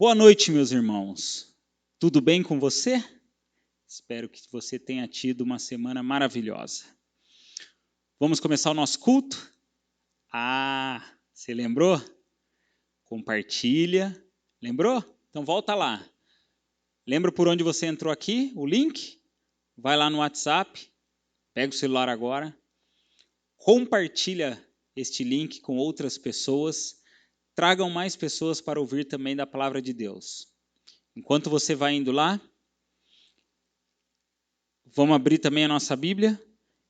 Boa noite, meus irmãos. Tudo bem com você? Espero que você tenha tido uma semana maravilhosa. Vamos começar o nosso culto? Você lembrou? Compartilha. Lembrou? Então volta lá. Lembra por onde você entrou aqui? O link? Vai lá no WhatsApp. Pega o celular agora. Compartilha este link com outras pessoas. Tragam mais pessoas para ouvir também da palavra de Deus. Enquanto você vai indo lá, vamos abrir também a nossa Bíblia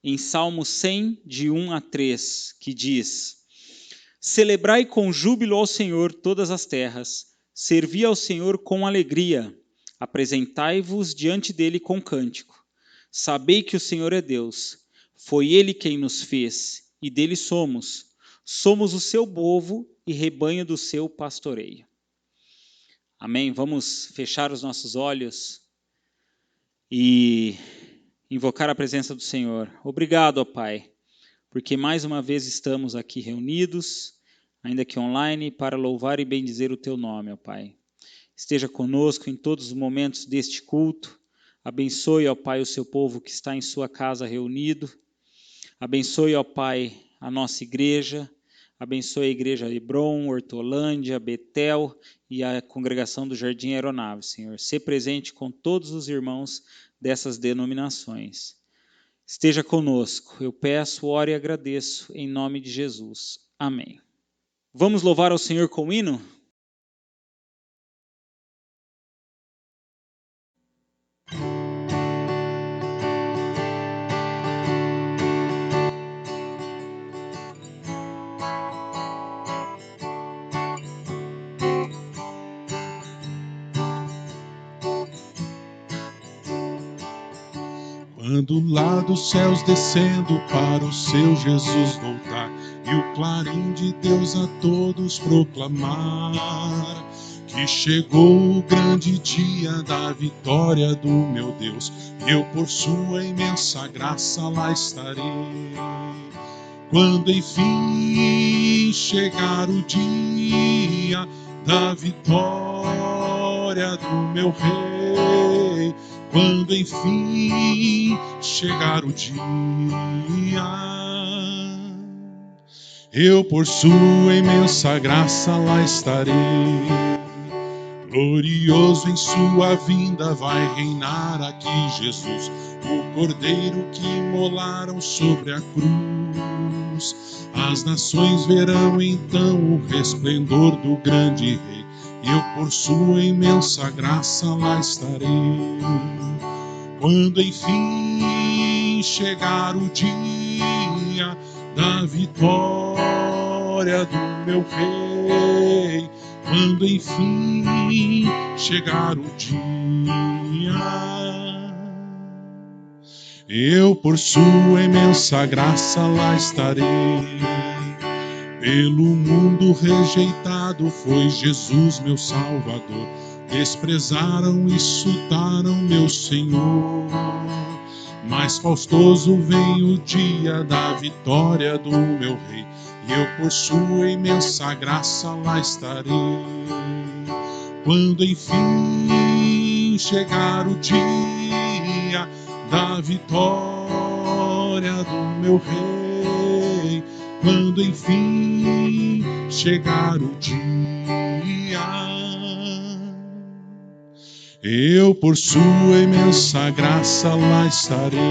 em Salmo 100, de 1 a 3, que diz: Celebrai com júbilo ao Senhor todas as terras, servi ao Senhor com alegria, apresentai-vos diante dele com cântico. Sabei que o Senhor é Deus, foi ele quem nos fez, e dele somos. Somos o seu povo e rebanho do seu pastoreio. Amém? Vamos fechar os nossos olhos e invocar a presença do Senhor. Obrigado, ó Pai, porque mais uma vez estamos aqui reunidos, ainda que online, para louvar e bendizer o Teu nome, ó Pai. Esteja conosco em todos os momentos deste culto. Abençoe, ó Pai, o seu povo que está em sua casa reunido. Abençoe, ó Pai, a nossa igreja. Abençoe a igreja Hebron, Hortolândia, Betel e a congregação do Jardim Aeronave, Senhor. Sê presente com todos os irmãos dessas denominações. Esteja conosco. Eu peço, oro e agradeço em nome de Jesus. Amém. Vamos louvar ao Senhor com o hino? Quando lá dos céus descendo para o seu Jesus voltar, e o clarim de Deus a todos proclamar, que chegou o grande dia da vitória do meu Deus, eu por sua imensa graça lá estarei. Quando enfim chegar o dia da vitória do meu Rei, quando enfim chegar o dia, eu por sua imensa graça lá estarei. Glorioso em sua vinda vai reinar aqui Jesus, o Cordeiro que imolaram sobre a cruz. As nações verão então o resplendor do grande Rei, e eu por sua imensa graça lá estarei. Quando enfim chegar o dia da vitória do meu Rei, quando enfim chegar o dia, eu por sua imensa graça lá estarei. Pelo mundo rejeitado foi Jesus meu Salvador, desprezaram e insultaram meu Senhor. Mas faustoso vem o dia da vitória do meu Rei, e eu por sua imensa graça lá estarei. Quando enfim chegar o dia da vitória do meu Rei, quando enfim chegar o dia, eu por sua imensa graça lá estarei.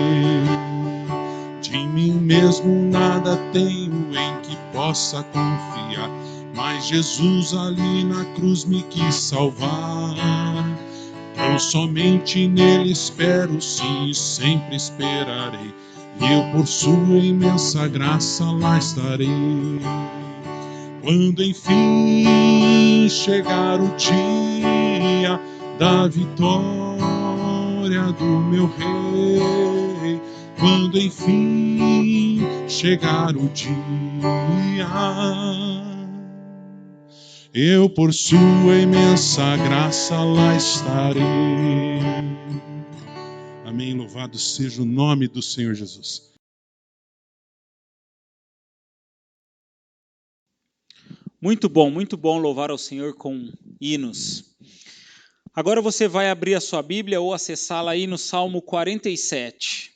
De mim mesmo nada tenho em que possa confiar, mas Jesus ali na cruz me quis salvar. Eu somente nele espero, sim, e sempre esperarei, e eu por sua imensa graça lá estarei. Quando enfim chegar o dia da vitória do meu Rei, quando enfim chegar o dia, eu por sua imensa graça lá estarei. Amém, louvado seja o nome do Senhor Jesus. Muito bom louvar ao Senhor com hinos. Agora você vai abrir a sua Bíblia ou acessá-la aí no Salmo 47.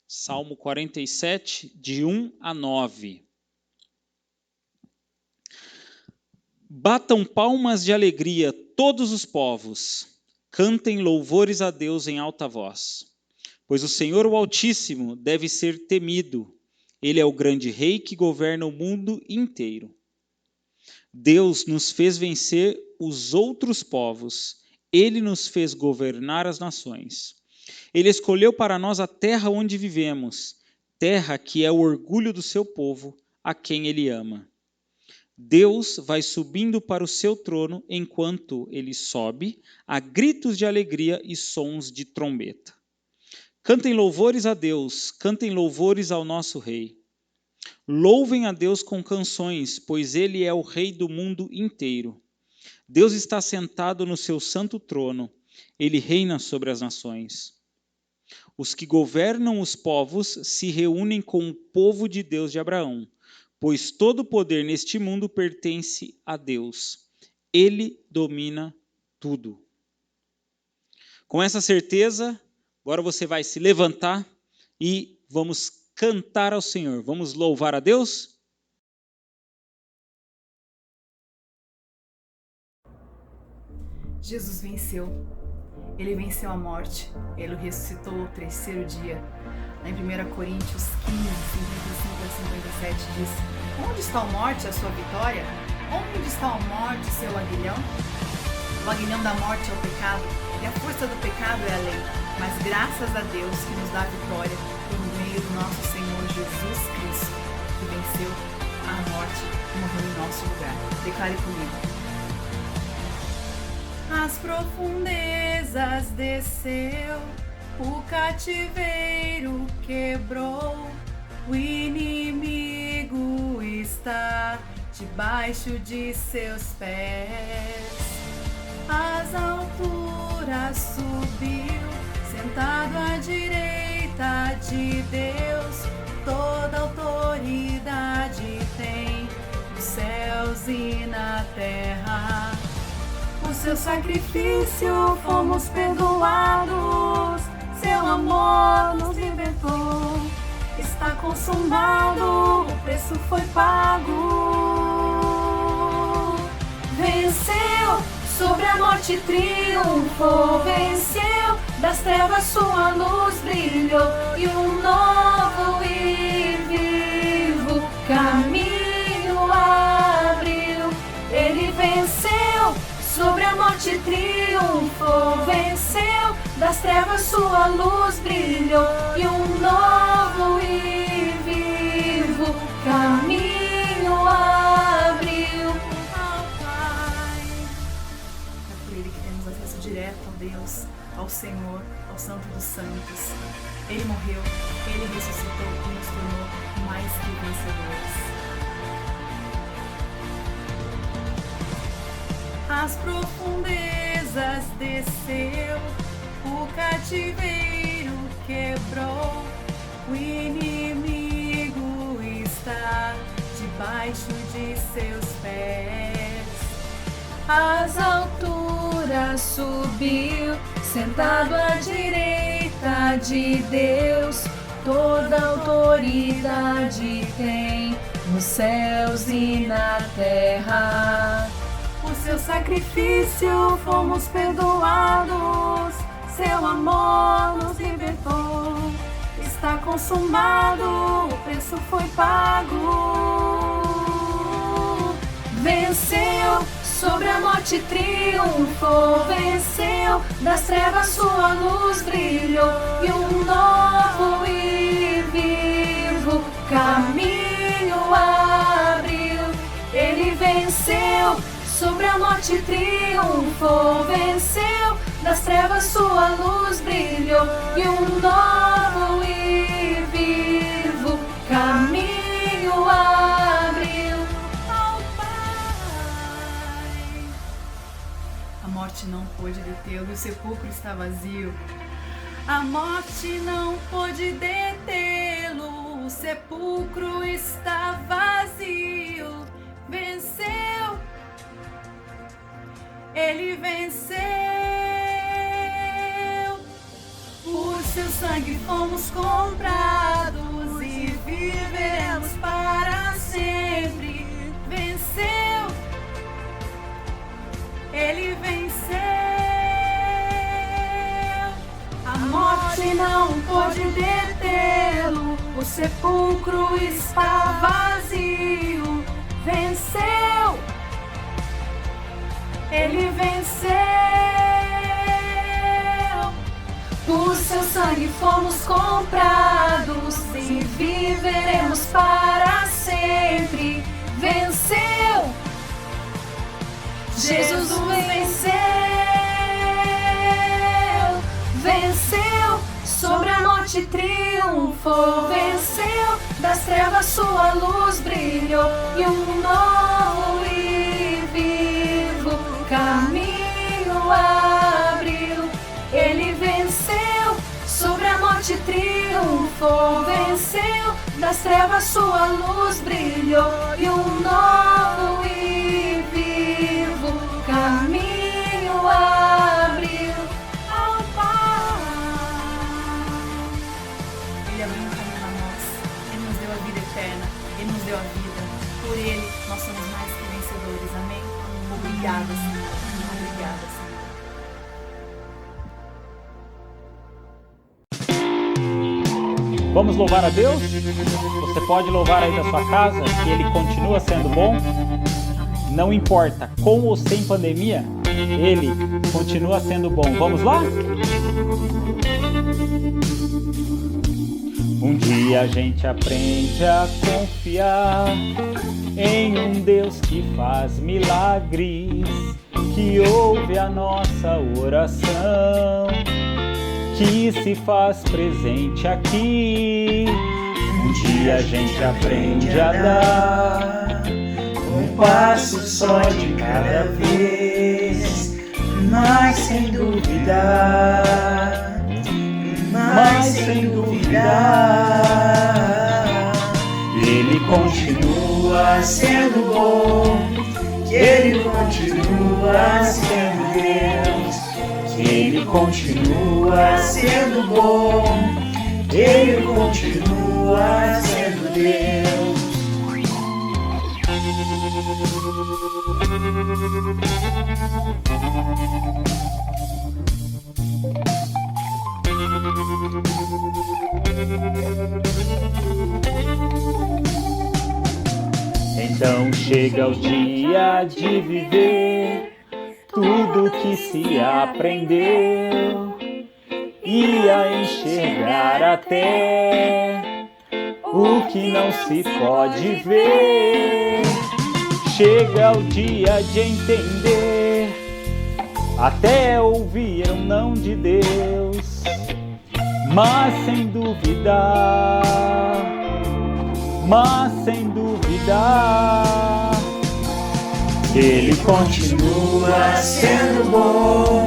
Salmo 47, de 1 a 9. Batam palmas de alegria todos os povos, cantem louvores a Deus em alta voz. Pois o Senhor, o Altíssimo, deve ser temido. Ele é o grande rei que governa o mundo inteiro. Deus nos fez vencer os outros povos. Ele nos fez governar as nações. Ele escolheu para nós a terra onde vivemos, terra que é o orgulho do seu povo, a quem ele ama. Deus vai subindo para o seu trono enquanto ele sobe, a gritos de alegria e sons de trombeta. Cantem louvores a Deus, cantem louvores ao nosso Rei. Louvem a Deus com canções, pois Ele é o Rei do mundo inteiro. Deus está sentado no seu santo trono, Ele reina sobre as nações. Os que governam os povos se reúnem com o povo de Deus de Abraão, pois todo o poder neste mundo pertence a Deus. Ele domina tudo. Com essa certeza, agora você vai se levantar e vamos cantar ao Senhor. Vamos louvar a Deus? Jesus venceu. Ele venceu a morte. Ele ressuscitou ao terceiro dia. Lá em 1 Coríntios 15, 55 a 57 diz: onde está a morte, a sua vitória? Onde está a morte, seu aguilhão? O aguilhão da morte é o pecado, e a força do pecado é a lei. Mas graças a Deus que nos dá a vitória por meio do nosso Senhor Jesus Cristo, que venceu a morte e morreu em nosso lugar. Declare comigo. As profundezas desceu, o cativeiro quebrou, o inimigo está debaixo de seus pés. As alturas subiu, sentado à direita de Deus, toda autoridade tem nos céus e na terra. Por seu sacrifício fomos perdoados, seu amor nos libertou. Está consumado, o preço foi pago. Venceu, sobre a morte triunfou, venceu, das trevas sua luz brilhou, e um novo e vivo caminho abriu. Ele venceu, sobre a morte triunfou, venceu, das trevas sua luz brilhou, e um novo e vivo caminho abriu ao Pai. É por Ele que temos acesso direto a Deus, ao Senhor, ao Santo dos Santos. Ele morreu, Ele ressuscitou e nos tornou mais que vencedores. As profundezas desceu, o cativeiro quebrou, o inimigo está debaixo de seus pés. As alturas subiu, sentado à direita de Deus, toda autoridade tem nos céus e na terra. Por seu sacrifício fomos perdoados, seu amor nos libertou. Está consumado, o preço foi pago. Venceu, sobre a morte triunfou, venceu, das trevas sua luz brilhou, e um novo e vivo caminho abriu. Ele venceu, sobre a morte triunfou, venceu, das trevas sua luz brilhou, e um novo e vivo caminho abriu ao Pai. A morte não pôde detê-lo e o sepulcro está vazio. A morte não pôde detê-lo, o sepulcro está vazio. Venceu. Ele venceu. Por seu sangue fomos comprados e viveremos para sempre. Venceu. Ele venceu. A morte não pôde detê-lo. O sepulcro está vazio. Venceu. Ele venceu. Por seu sangue fomos comprados e viveremos para sempre. Venceu. Jesus venceu. Venceu. Sobre a morte triunfou. Venceu. Das trevas sua luz brilhou e um novo e vivo caminho abriu. Ele venceu, sobre a morte triunfou. Venceu, das trevas sua luz brilhou e um novo e vivo caminho abriu ao Pai. Ele abriu um caminho a nós, Ele nos deu a vida eterna, Ele nos deu a vida. Por Ele nós somos mais que vencedores, amém? Obrigada, Senhor. Obrigada, Senhor. Vamos louvar a Deus? Você pode louvar aí da sua casa, que Ele continua sendo bom. Não importa, com ou sem pandemia, Ele continua sendo bom. Vamos lá? Um dia a gente aprende a confiar em um Deus que faz milagres, que ouve a nossa oração, que se faz presente aqui. Um dia a gente aprende a dar um passo só de cada vez, mas sem duvidar, Ele continua sendo bom, Ele continua sendo Deus. Ele continua sendo bom, Ele continua sendo Deus. Então chega o dia de viver tudo que se aprendeu e a enxergar até o que não se pode ver. Chega o dia de entender, até ouvir um não de Deus, mas sem duvidar, Ele continua sendo bom,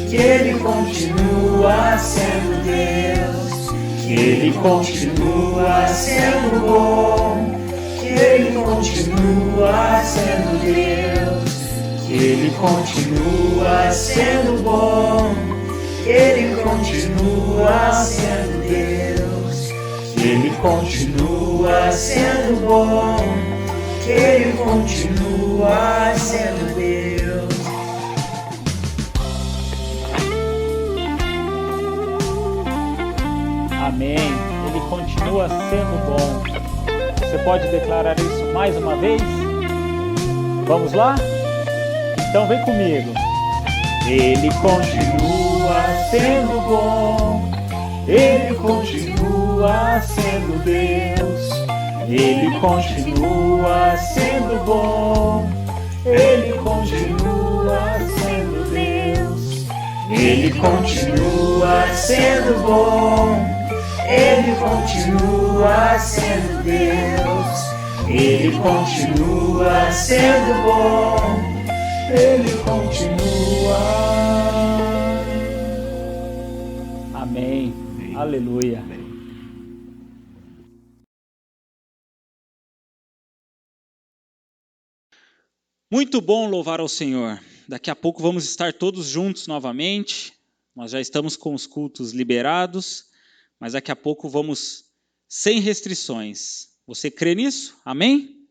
que Ele continua sendo Deus, que Ele continua sendo bom, que Ele continua sendo Deus, que Ele continua sendo bom, que Ele continua sendo Deus, que Ele continua sendo bom, que Ele continua sendo Deus. Amém. Ele continua sendo bom. Você pode declarar isso mais uma vez? Vamos lá? Então vem comigo. Ele continua sendo bom, Ele continua sendo Deus, Ele continua sendo bom, Ele continua sendo Deus, Ele continua sendo bom, Ele continua sendo Deus, Ele continua sendo bom, Ele continua. Amém. Aleluia. Muito bom louvar ao Senhor. Daqui a pouco vamos estar todos juntos novamente. Nós já estamos com os cultos liberados, mas daqui a pouco vamos sem restrições. Você crê nisso? Amém?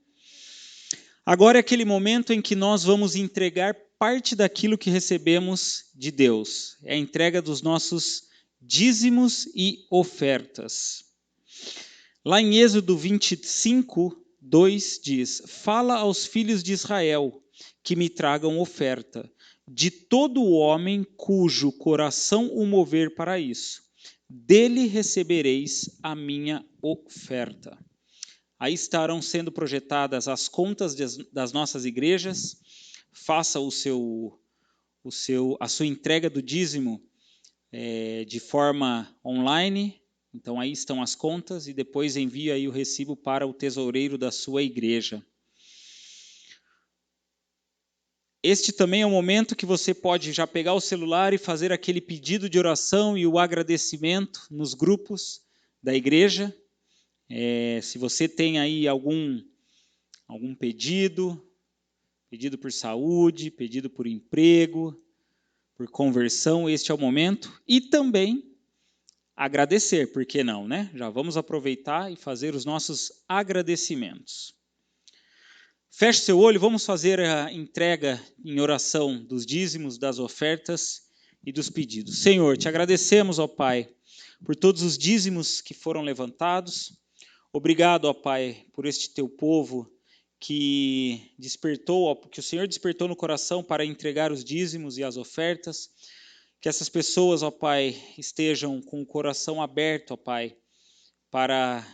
Agora é aquele momento em que nós vamos entregar parte daquilo que recebemos de Deus. É a entrega dos nossos dízimos e ofertas. Lá em Êxodo 25, 2 diz: Fala aos filhos de Israel que me tragam oferta, de todo homem cujo coração o mover para isso. Dele recebereis a minha oferta. Aí estarão sendo projetadas as contas das nossas igrejas. Faça a sua entrega do dízimo de forma online. Então aí estão as contas e depois envia aí o recibo para o tesoureiro da sua igreja. Este também é o momento que você pode já pegar o celular e fazer aquele pedido de oração e o agradecimento nos grupos da igreja. Se você tem aí algum pedido por saúde, pedido por emprego, por conversão, este é o momento. E também agradecer, por que não, né? Já vamos aproveitar e fazer os nossos agradecimentos. Feche seu olho, vamos fazer a entrega em oração dos dízimos, das ofertas e dos pedidos. Senhor, te agradecemos, ó Pai, por todos os dízimos que foram levantados. Obrigado, ó Pai, por este teu povo que o Senhor despertou no coração para entregar os dízimos e as ofertas. Que essas pessoas, ó Pai, estejam com o coração aberto, ó Pai, para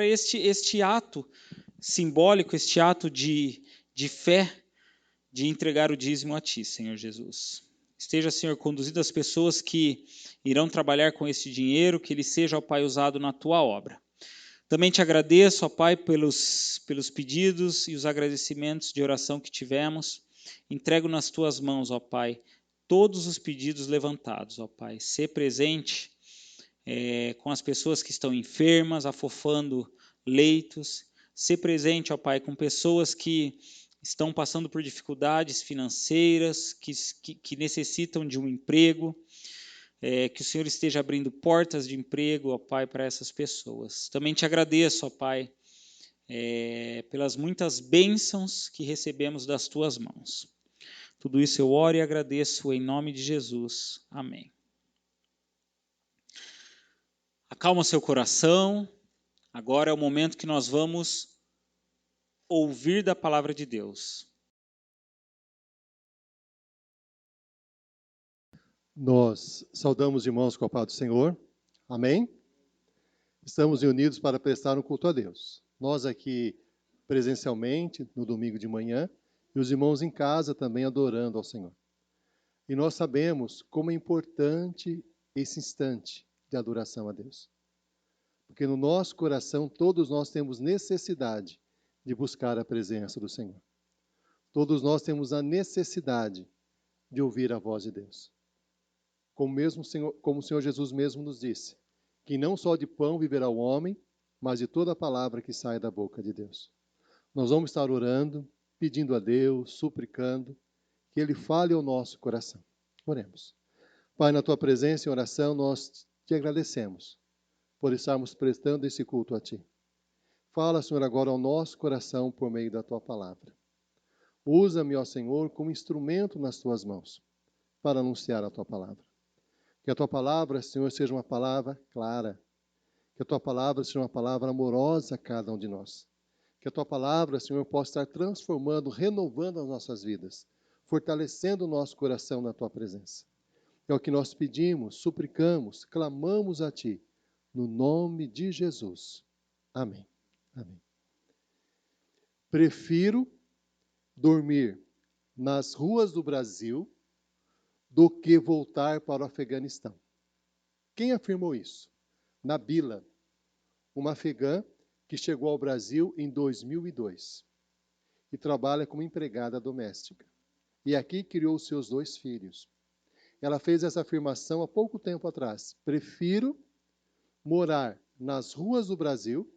este ato simbólico, este ato de fé, de entregar o dízimo a Ti, Senhor Jesus. Esteja, Senhor, conduzindo as pessoas que irão trabalhar com este dinheiro, que ele seja, ó Pai, usado na Tua obra. Também te agradeço, ó Pai, pelos pedidos e os agradecimentos de oração que tivemos. Entrego nas Tuas mãos, ó Pai, todos os pedidos levantados, ó Pai. Sê presente com as pessoas que estão enfermas, afofando leitos. Sê presente, ó Pai, com pessoas que estão passando por dificuldades financeiras, que necessitam de um emprego. Que o Senhor esteja abrindo portas de emprego, ó Pai, para essas pessoas. Também te agradeço, ó Pai, pelas muitas bênçãos que recebemos das Tuas mãos. Tudo isso eu oro e agradeço em nome de Jesus. Amém. Acalma seu coração. Agora é o momento que nós vamos ouvir da palavra de Deus. Nós saudamos os irmãos com a paz do Senhor. Amém? Estamos reunidos para prestar um culto a Deus. Nós aqui presencialmente, no domingo de manhã, e os irmãos em casa também adorando ao Senhor. E nós sabemos como é importante esse instante de adoração a Deus. Porque no nosso coração, todos nós temos necessidade de buscar a presença do Senhor. Todos nós temos a necessidade de ouvir a voz de Deus. Como o Senhor Jesus mesmo nos disse, que não só de pão viverá o homem, mas de toda a palavra que sai da boca de Deus. Nós vamos estar orando, pedindo a Deus, suplicando, que Ele fale ao nosso coração. Oremos. Pai, na Tua presença em oração, nós te agradecemos por estarmos prestando esse culto a Ti. Fala, Senhor, agora ao nosso coração por meio da Tua palavra. Usa-me, ó Senhor, como instrumento nas Tuas mãos para anunciar a Tua palavra. Que a Tua palavra, Senhor, seja uma palavra clara. Que a Tua palavra seja uma palavra amorosa a cada um de nós. Que a Tua palavra, Senhor, possa estar transformando, renovando as nossas vidas, fortalecendo o nosso coração na Tua presença. É o que nós pedimos, suplicamos, clamamos a Ti, no nome de Jesus. Amém. Amém. Prefiro dormir nas ruas do Brasil do que voltar para o Afeganistão. Quem afirmou isso? Nabila, uma afegã que chegou ao Brasil em 2002 e trabalha como empregada doméstica. E aqui criou seus 2 filhos. Ela fez essa afirmação há pouco tempo atrás. Prefiro morar nas ruas do Brasil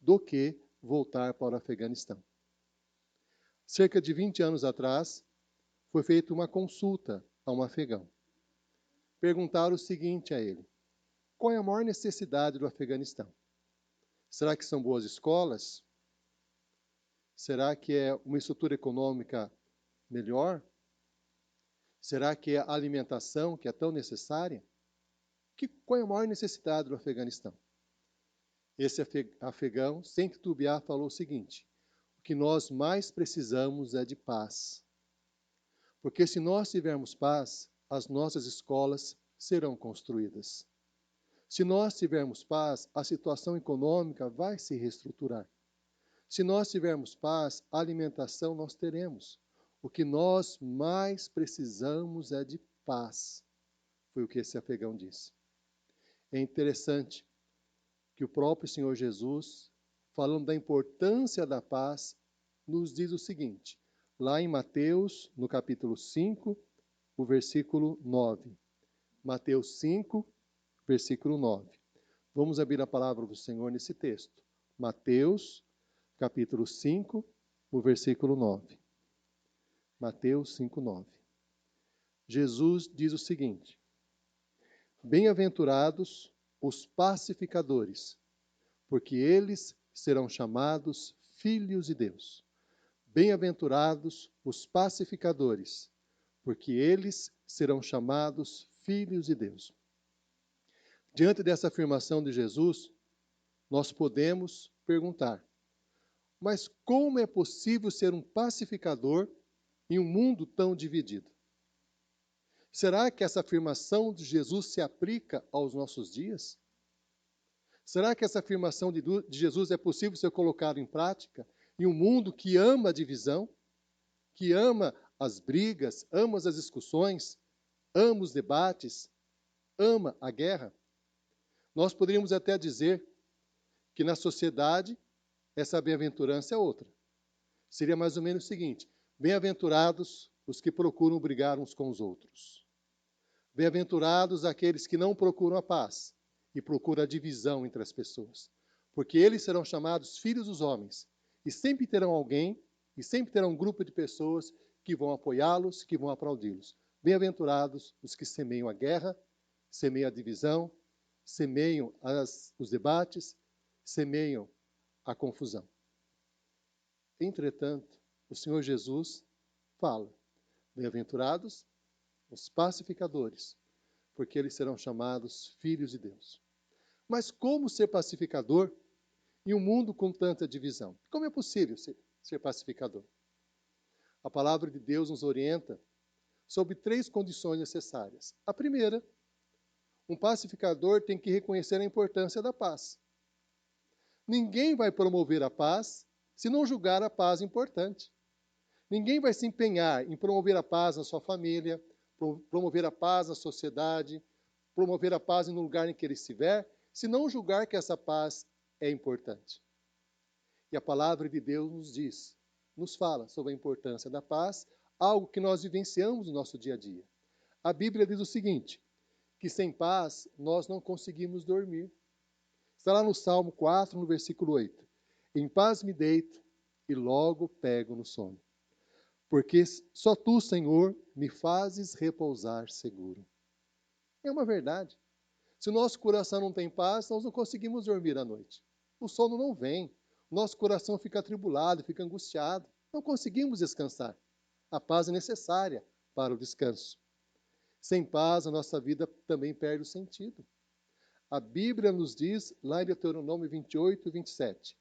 do que voltar para o Afeganistão. Cerca de 20 anos atrás, foi feita uma consulta a um afegão. Perguntaram o seguinte a ele: qual é a maior necessidade do Afeganistão? Será que são boas escolas? Será que é uma estrutura econômica melhor? Será que é a alimentação que é tão necessária? Qual é a maior necessidade do Afeganistão? Esse afegão, sem titubear, falou o seguinte: o que nós mais precisamos é de paz. Porque se nós tivermos paz, as nossas escolas serão construídas. Se nós tivermos paz, a situação econômica vai se reestruturar. Se nós tivermos paz, a alimentação nós teremos. O que nós mais precisamos é de paz. Foi o que esse afegão disse. É interessante que o próprio Senhor Jesus, falando da importância da paz, nos diz o seguinte, lá em Mateus, no capítulo 5, o versículo 9. Mateus 5, versículo 9. Vamos abrir a palavra do Senhor nesse texto. Mateus, capítulo 5, o versículo 9. Mateus 5, 9. Jesus diz o seguinte: bem-aventurados os pacificadores, porque eles serão chamados filhos de Deus. Bem-aventurados os pacificadores, porque eles serão chamados filhos de Deus. Diante dessa afirmação de Jesus, nós podemos perguntar: mas como é possível ser um pacificador em um mundo tão dividido? Será que essa afirmação de Jesus se aplica aos nossos dias? Será que essa afirmação de Jesus é possível ser colocada em prática em um mundo que ama a divisão, que ama as brigas, ama as discussões, ama os debates, ama a guerra? Nós poderíamos até dizer que na sociedade essa bem-aventurança é outra. Seria mais ou menos o seguinte: bem-aventurados os que procuram brigar uns com os outros. Bem-aventurados aqueles que não procuram a paz e procuram a divisão entre as pessoas. Porque eles serão chamados filhos dos homens. E sempre terão alguém, e sempre terão um grupo de pessoas que vão apoiá-los, que vão aplaudi-los. Bem-aventurados os que semeiam a guerra, semeiam a divisão, semeiam os debates, semeiam a confusão. Entretanto, o Senhor Jesus fala: bem-aventurados os pacificadores, porque eles serão chamados filhos de Deus. Mas como ser pacificador em um mundo com tanta divisão? Como é possível ser pacificador? A palavra de Deus nos orienta sobre 3 condições necessárias. A primeira, um pacificador tem que reconhecer a importância da paz. Ninguém vai promover a paz se não julgar a paz importante. Ninguém vai se empenhar em promover a paz na sua família, promover a paz na sociedade, promover a paz no lugar em que ele estiver, se não julgar que essa paz é importante. E a palavra de Deus nos fala sobre a importância da paz, algo que nós vivenciamos no nosso dia a dia. A Bíblia diz o seguinte, que sem paz nós não conseguimos dormir. Está lá no Salmo 4, no versículo 8. Em paz me deito e logo pego no sono. Porque só tu, Senhor, me fazes repousar seguro. É uma verdade. Se o nosso coração não tem paz, nós não conseguimos dormir à noite. O sono não vem. O nosso coração fica atribulado, fica angustiado. Não conseguimos descansar. A paz é necessária para o descanso. Sem paz, a nossa vida também perde o sentido. A Bíblia nos diz, lá em Deuteronômio 28, 27,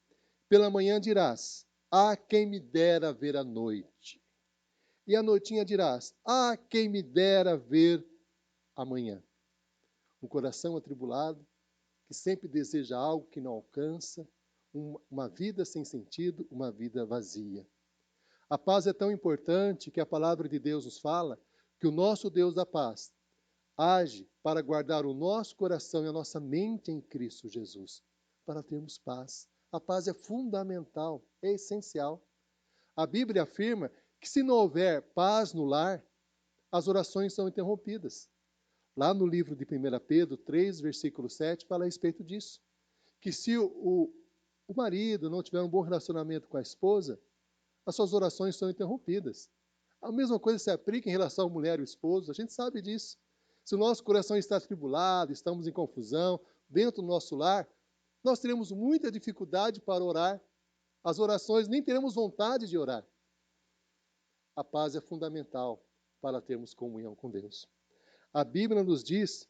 pela manhã dirás, quem me dera ver a noite. E à noitinha dirás, quem me dera ver amanhã. Um coração atribulado, que sempre deseja algo que não alcança, uma vida sem sentido, uma vida vazia. A paz é tão importante que a palavra de Deus nos fala que o nosso Deus da paz age para guardar o nosso coração e a nossa mente em Cristo Jesus, para termos paz. A paz é fundamental, é essencial. A Bíblia afirma que se não houver paz no lar, as orações são interrompidas. Lá no livro de 1 Pedro 3, versículo 7, fala a respeito disso. Que se o marido não tiver um bom relacionamento com a esposa, as suas orações são interrompidas. A mesma coisa se aplica em relação à mulher e ao esposo, a gente sabe disso. Se o nosso coração está atribulado, estamos em confusão, dentro do nosso lar, nós teremos muita dificuldade para orar. As orações, nem teremos vontade de orar. A paz é fundamental para termos comunhão com Deus. A Bíblia nos diz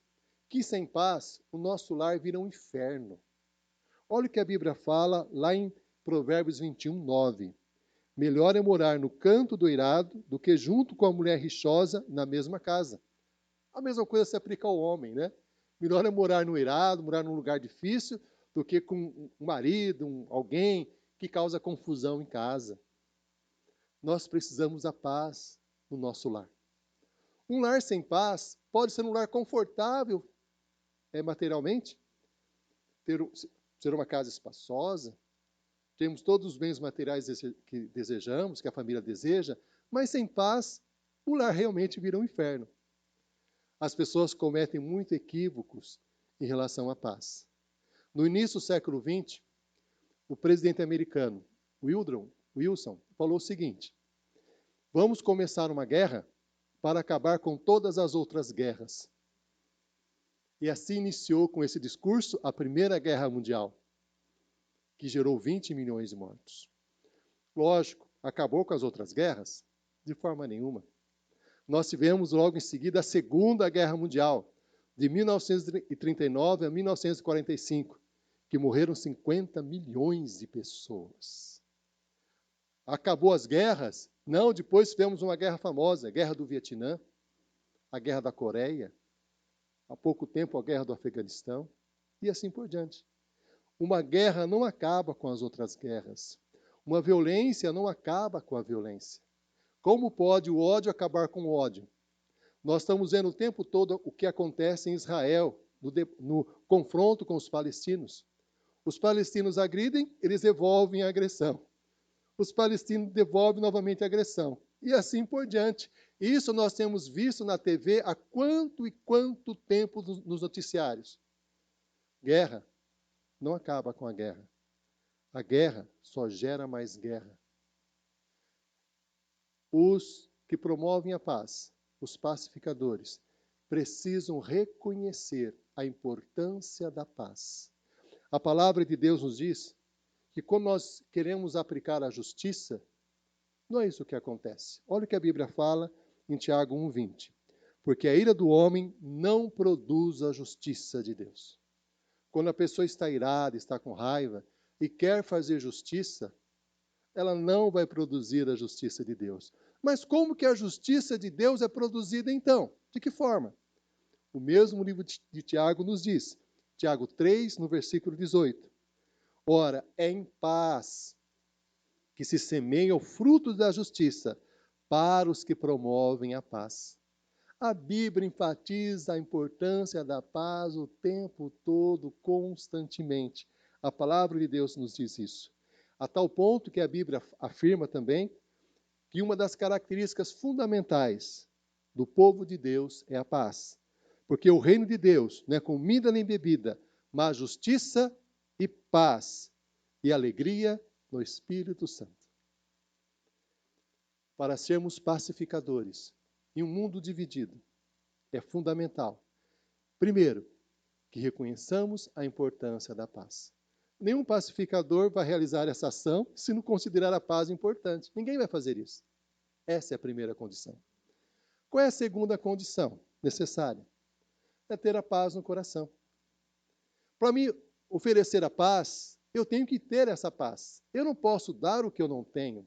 que sem paz o nosso lar vira um inferno. Olha o que a Bíblia fala lá em Provérbios 21, 9. Melhor é morar no canto do eirado do que junto com a mulher rixosa na mesma casa. A mesma coisa se aplica ao homem, né? Melhor é morar no eirado, morar num lugar difícil, do que com um marido, alguém que causa confusão em casa. Nós precisamos da paz no nosso lar. Um lar sem paz pode ser um lar confortável materialmente, ser uma casa espaçosa, temos todos os bens materiais que desejamos, que a família deseja, mas sem paz, o lar realmente vira um inferno. As pessoas cometem muitos equívocos em relação à paz. No início do século XX, o presidente americano, Woodrow Wilson, falou o seguinte: vamos começar uma guerra para acabar com todas as outras guerras. E assim iniciou com esse discurso a Primeira Guerra Mundial, que gerou 20 milhões de mortos. Lógico, acabou com as outras guerras? De forma nenhuma. Nós tivemos logo em seguida a Segunda Guerra Mundial, de 1939 a 1945, que morreram 50 milhões de pessoas. Acabou as guerras? Não, depois tivemos uma guerra famosa, a Guerra do Vietnã, a Guerra da Coreia, há pouco tempo a Guerra do Afeganistão, e assim por diante. Uma guerra não acaba com as outras guerras. Uma violência não acaba com a violência. Como pode o ódio acabar com o ódio? Nós estamos vendo o tempo todo o que acontece em Israel, no confronto com os palestinos. Os palestinos agridem, eles devolvem a agressão. Os palestinos devolvem novamente a agressão. E assim por diante. Isso nós temos visto na TV há quanto e quanto tempo nos noticiários. Guerra não acaba com a guerra. A guerra só gera mais guerra. Os que promovem a paz, os pacificadores, precisam reconhecer a importância da paz. A palavra de Deus nos diz que quando nós queremos aplicar a justiça, não é isso que acontece. Olha o que a Bíblia fala em Tiago 1,20. Porque a ira do homem não produz a justiça de Deus. Quando a pessoa está irada, está com raiva e quer fazer justiça, ela não vai produzir a justiça de Deus. Mas como que a justiça de Deus é produzida então? De que forma? O mesmo livro de Tiago nos diz, Tiago 3, no versículo 18. Ora, é em paz que se semeia o fruto da justiça para os que promovem a paz. A Bíblia enfatiza a importância da paz o tempo todo, constantemente. A palavra de Deus nos diz isso. A tal ponto que a Bíblia afirma também que uma das características fundamentais do povo de Deus é a paz. Porque o reino de Deus não é comida nem bebida, mas justiça e paz e alegria no Espírito Santo. Para sermos pacificadores em um mundo dividido, é fundamental, primeiro, que reconheçamos a importância da paz. Nenhum pacificador vai realizar essa ação se não considerar a paz importante. Ninguém vai fazer isso. Essa é a primeira condição. Qual é a segunda condição necessária? É ter a paz no coração. Para mim oferecer a paz, eu tenho que ter essa paz. Eu não posso dar o que eu não tenho.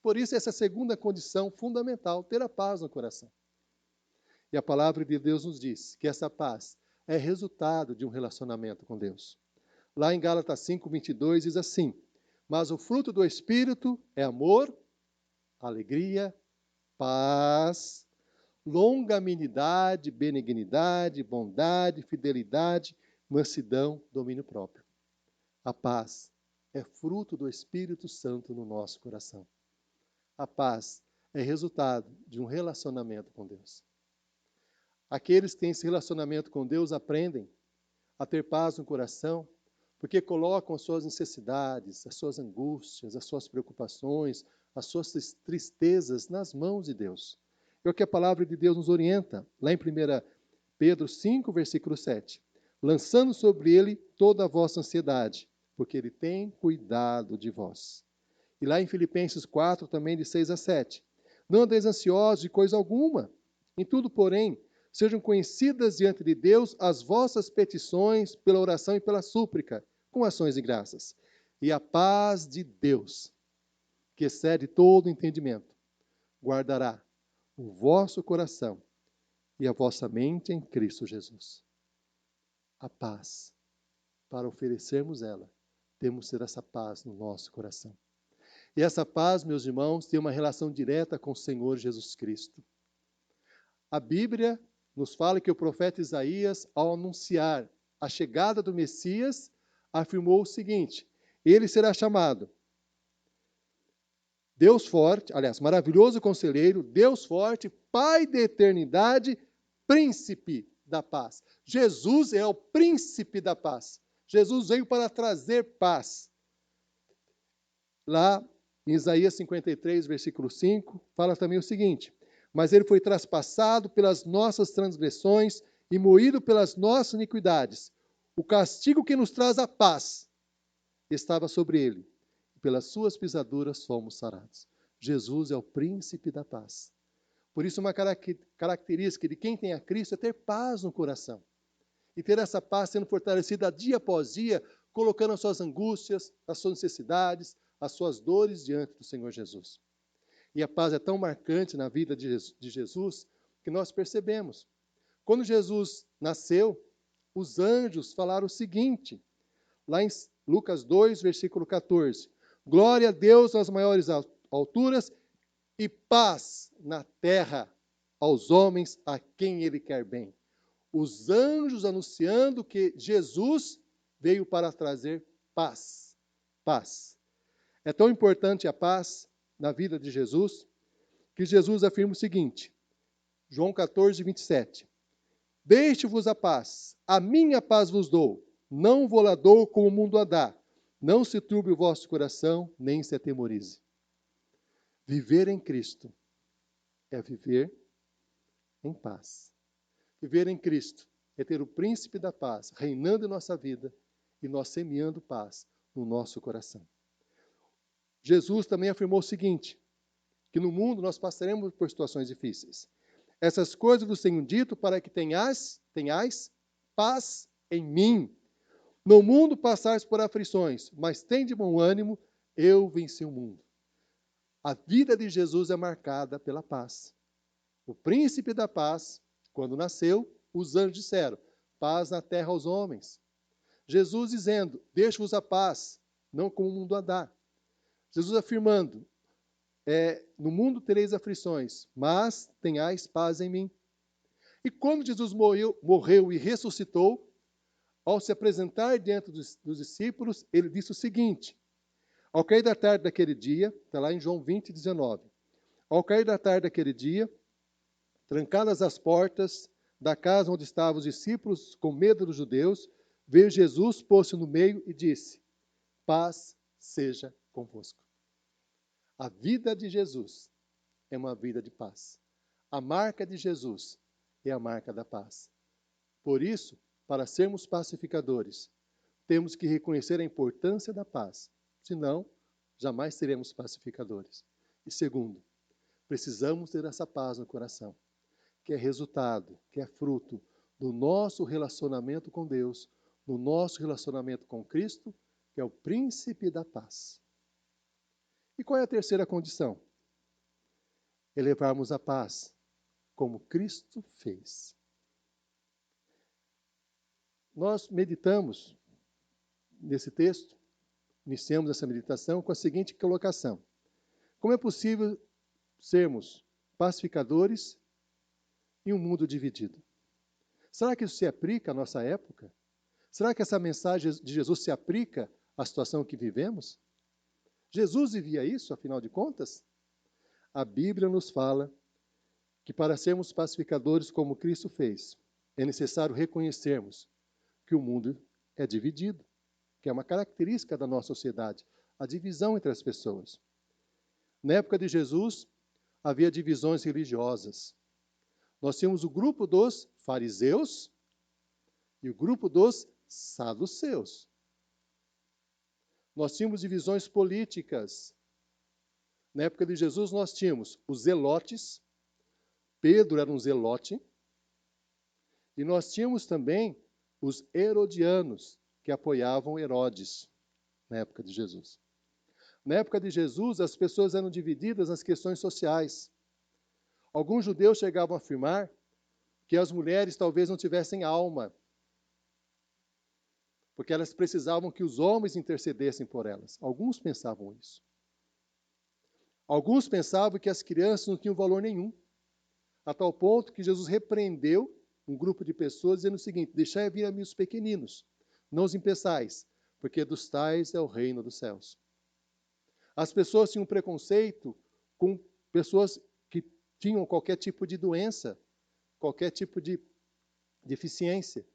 Por isso, essa é a segunda condição fundamental, ter a paz no coração. E a palavra de Deus nos diz que essa paz é resultado de um relacionamento com Deus. Lá em Gálatas 5:22 diz assim: mas o fruto do Espírito é amor, alegria, paz, longanimidade, benignidade, bondade, fidelidade, mansidão, domínio próprio. A paz é fruto do Espírito Santo no nosso coração. A paz é resultado de um relacionamento com Deus. Aqueles que têm esse relacionamento com Deus aprendem a ter paz no coração, porque colocam as suas necessidades, as suas angústias, as suas preocupações, as suas tristezas nas mãos de Deus. É o que a palavra de Deus nos orienta, lá em 1 Pedro 5, versículo 7. Lançando sobre ele toda a vossa ansiedade, porque ele tem cuidado de vós. E lá em Filipenses 4, também de 6 a 7. Não andeis ansiosos de coisa alguma. Em tudo, porém, sejam conhecidas diante de Deus as vossas petições pela oração e pela súplica, com ações de graças. E a paz de Deus, que excede todo entendimento, guardará o vosso coração e a vossa mente em Cristo Jesus. A paz, para oferecermos ela, temos que ter essa paz no nosso coração. E essa paz, meus irmãos, tem uma relação direta com o Senhor Jesus Cristo. A Bíblia nos fala que o profeta Isaías, ao anunciar a chegada do Messias, afirmou o seguinte: ele será chamado Deus forte, aliás, maravilhoso conselheiro, Deus forte, Pai da eternidade, príncipe da paz. Jesus é o príncipe da paz. Jesus veio para trazer paz. Lá em Isaías 53, versículo 5, fala também o seguinte: mas ele foi traspassado pelas nossas transgressões e moído pelas nossas iniquidades. O castigo que nos traz a paz estava sobre ele. Pelas suas pisaduras fomos sarados. Jesus é o príncipe da paz. Por isso, uma característica de quem tem a Cristo é ter paz no coração. E ter essa paz sendo fortalecida dia após dia, colocando as suas angústias, as suas necessidades, as suas dores diante do Senhor Jesus. E a paz é tão marcante na vida de Jesus que nós percebemos. Quando Jesus nasceu, os anjos falaram o seguinte, lá em Lucas 2, versículo 14. Glória a Deus nas maiores alturas e paz na terra aos homens a quem Ele quer bem. Os anjos anunciando que Jesus veio para trazer paz. Paz. É tão importante a paz na vida de Jesus, que Jesus afirma o seguinte, João 14, 27. Deixe-vos a paz, a minha paz vos dou, não vou lá dou como o mundo a dá. Não se turbe o vosso coração, nem se atemorize. Viver em Cristo é viver em paz. Viver em Cristo é ter o príncipe da paz reinando em nossa vida e nós semeando paz no nosso coração. Jesus também afirmou o seguinte, que no mundo nós passaremos por situações difíceis. Essas coisas vos tenho dito para que tenhais paz em mim. No mundo passais por aflições, mas tende bom ânimo, eu venci o mundo. A vida de Jesus é marcada pela paz. O príncipe da paz, quando nasceu, os anjos disseram, paz na terra aos homens. Jesus dizendo, deixe-vos a paz, não como o mundo a dá. Jesus afirmando, no mundo tereis aflições, mas tenhais paz em mim. E quando Jesus morreu e ressuscitou, ao se apresentar diante dos discípulos, ele disse o seguinte, ao cair da tarde daquele dia, está lá em João 20, 19, ao cair da tarde daquele dia, trancadas as portas da casa onde estavam os discípulos, com medo dos judeus, veio Jesus, pôs-se no meio e disse, paz seja convosco. A vida de Jesus é uma vida de paz. A marca de Jesus é a marca da paz. Por isso, para sermos pacificadores, temos que reconhecer a importância da paz. Senão, jamais seremos pacificadores. E segundo, precisamos ter essa paz no coração, que é resultado, que é fruto do nosso relacionamento com Deus, do nosso relacionamento com Cristo, que é o príncipe da paz. E qual é a terceira condição? Elevarmos a paz, como Cristo fez. Nós meditamos nesse texto, iniciamos essa meditação com a seguinte colocação. Como é possível sermos pacificadores em um mundo dividido? Será que isso se aplica à nossa época? Será que essa mensagem de Jesus se aplica à situação que vivemos? Jesus vivia isso, afinal de contas? A Bíblia nos fala que para sermos pacificadores como Cristo fez, é necessário reconhecermos que o mundo é dividido, que é uma característica da nossa sociedade, a divisão entre as pessoas. Na época de Jesus, havia divisões religiosas. Nós tínhamos o grupo dos fariseus e o grupo dos saduceus. Nós tínhamos divisões políticas. Na época de Jesus, nós tínhamos os zelotes. Pedro era um zelote. E nós tínhamos também os herodianos, que apoiavam Herodes, na época de Jesus. Na época de Jesus, as pessoas eram divididas nas questões sociais. Alguns judeus chegavam a afirmar que as mulheres talvez não tivessem alma, porque elas precisavam que os homens intercedessem por elas. Alguns pensavam isso. Alguns pensavam que as crianças não tinham valor nenhum, a tal ponto que Jesus repreendeu um grupo de pessoas dizendo o seguinte: deixai vir a mim os pequeninos, não os impeçais, porque dos tais é o reino dos céus. As pessoas tinham preconceito com pessoas que tinham qualquer tipo de doença, qualquer tipo de deficiência.